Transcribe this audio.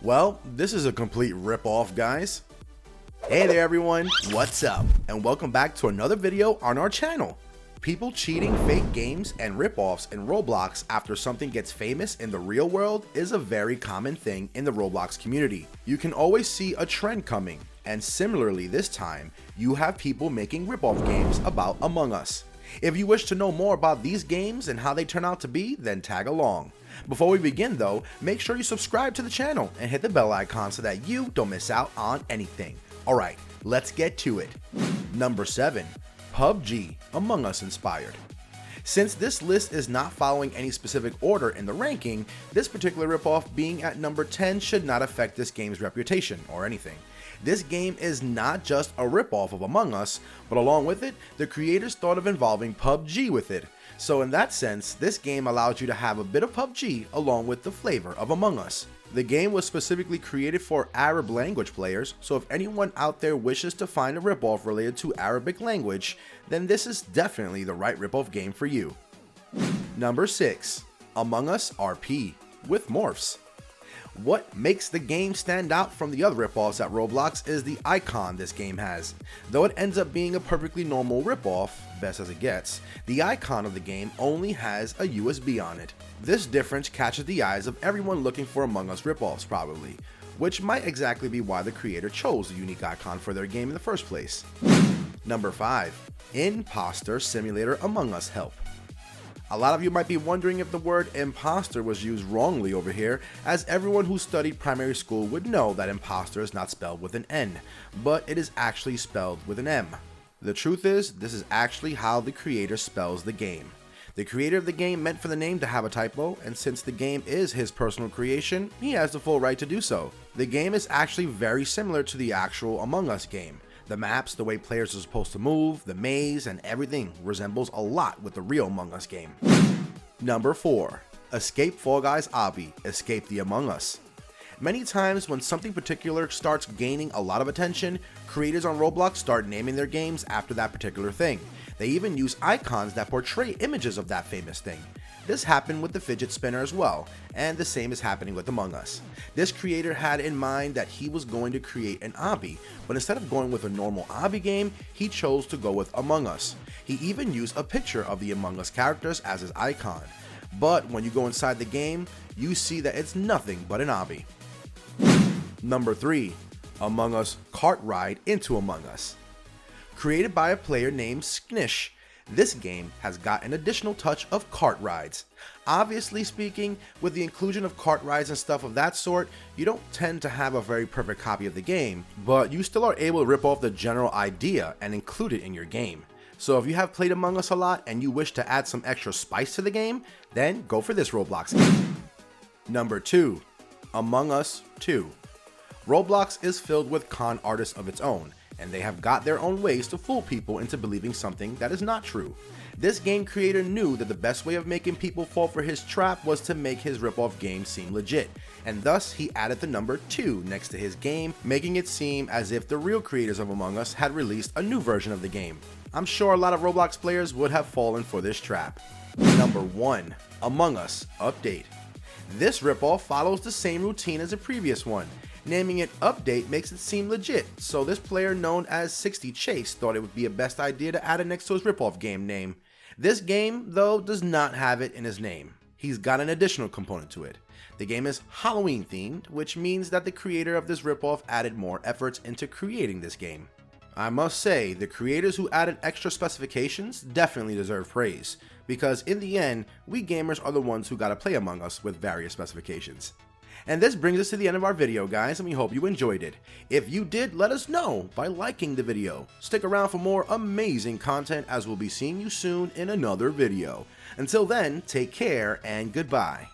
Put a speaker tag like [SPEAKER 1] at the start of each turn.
[SPEAKER 1] Well, this is a complete rip-off, guys. Hey there everyone, what's up? And welcome back to another video on our channel. People cheating fake games and rip-offs in Roblox after something gets famous in the real world is a very common thing in the Roblox community. You can always see a trend coming, and similarly this time, you have people making rip-off games about Among Us. If you wish to know more about these games and how they turn out to be, then tag along. Before we begin though, make sure you subscribe to the channel and hit the bell icon so that you don't miss out on anything. Alright, let's get to it. Number 7. Pubg Among Us inspired. Since this list is not following any specific order in the ranking, this particular ripoff being at number 10 should not affect this game's reputation or anything. This game is not just a ripoff of Among Us, but along with it, the creators thought of involving PUBG with it. So in that sense, this game allows you to have a bit of PUBG along with the flavor of Among Us. The game was specifically created for Arab language players, so if anyone out there wishes to find a ripoff related to Arabic language, then this is definitely the right ripoff game for you. Number 6. Among Us RP with morphs. What makes the game stand out from the other ripoffs at Roblox is the icon this game has. Though it ends up being a perfectly normal ripoff, best as it gets, the icon of the game only has a USB on it. This difference catches the eyes of everyone looking for Among Us ripoffs probably, which might exactly be why the creator chose the unique icon for their game in the first place. Number 5. Imposter Simulator Among Us Help. A lot of you might be wondering if the word imposter was used wrongly over here, as everyone who studied primary school would know that imposter is not spelled with an N, but it is actually spelled with an M. The truth is, this is actually how the creator spells the game. The creator of the game meant for the name to have a typo, and since the game is his personal creation, he has the full right to do so. The game is actually very similar to the actual Among Us game. The maps, the way players are supposed to move, the maze, and everything resembles a lot with the real Among Us game. Number 4. Escape Fall Guys Obby, Escape the Among Us. Many times when something particular starts gaining a lot of attention, creators on Roblox start naming their games after that particular thing. They even use icons that portray images of that famous thing. This happened with the fidget spinner as well, and the same is happening with Among Us. This creator had in mind that he was going to create an obby, but instead of going with a normal obby game, he chose to go with Among Us. He even used a picture of the Among Us characters as his icon. But when you go inside the game, you see that it's nothing but an obby. Number 3. Among Us Cart Ride into Among Us. Created by a player named Sknish, this game has got an additional touch of cart rides. Obviously speaking, with the inclusion of cart rides and stuff of that sort, you don't tend to have a very perfect copy of the game, but you still are able to rip off the general idea and include it in your game. So if you have played Among Us a lot and you wish to add some extra spice to the game, then go for this Roblox game. Number 2. Among Us 2. Roblox is filled with con artists of its own, and they have got their own ways to fool people into believing something that is not true. This game creator knew that the best way of making people fall for his trap was to make his ripoff game seem legit, and thus he added the number 2 next to his game, making it seem as if the real creators of Among Us had released a new version of the game. I'm sure a lot of Roblox players would have fallen for this trap. Number 1. Among Us Update. This ripoff follows the same routine as the previous one. Naming it Update makes it seem legit, so this player known as 60 Chase thought it would be a best idea to add it next to his ripoff game name. This game, though, does not have it in his name. He's got an additional component to it. The game is Halloween themed, which means that the creator of this ripoff added more efforts into creating this game. I must say, the creators who added extra specifications definitely deserve praise, because in the end, we gamers are the ones who gotta play Among Us with various specifications. And this brings us to the end of our video, guys, and we hope you enjoyed it. If you did, let us know by liking the video. Stick around for more amazing content, as we'll be seeing you soon in another video. Until then, take care and goodbye.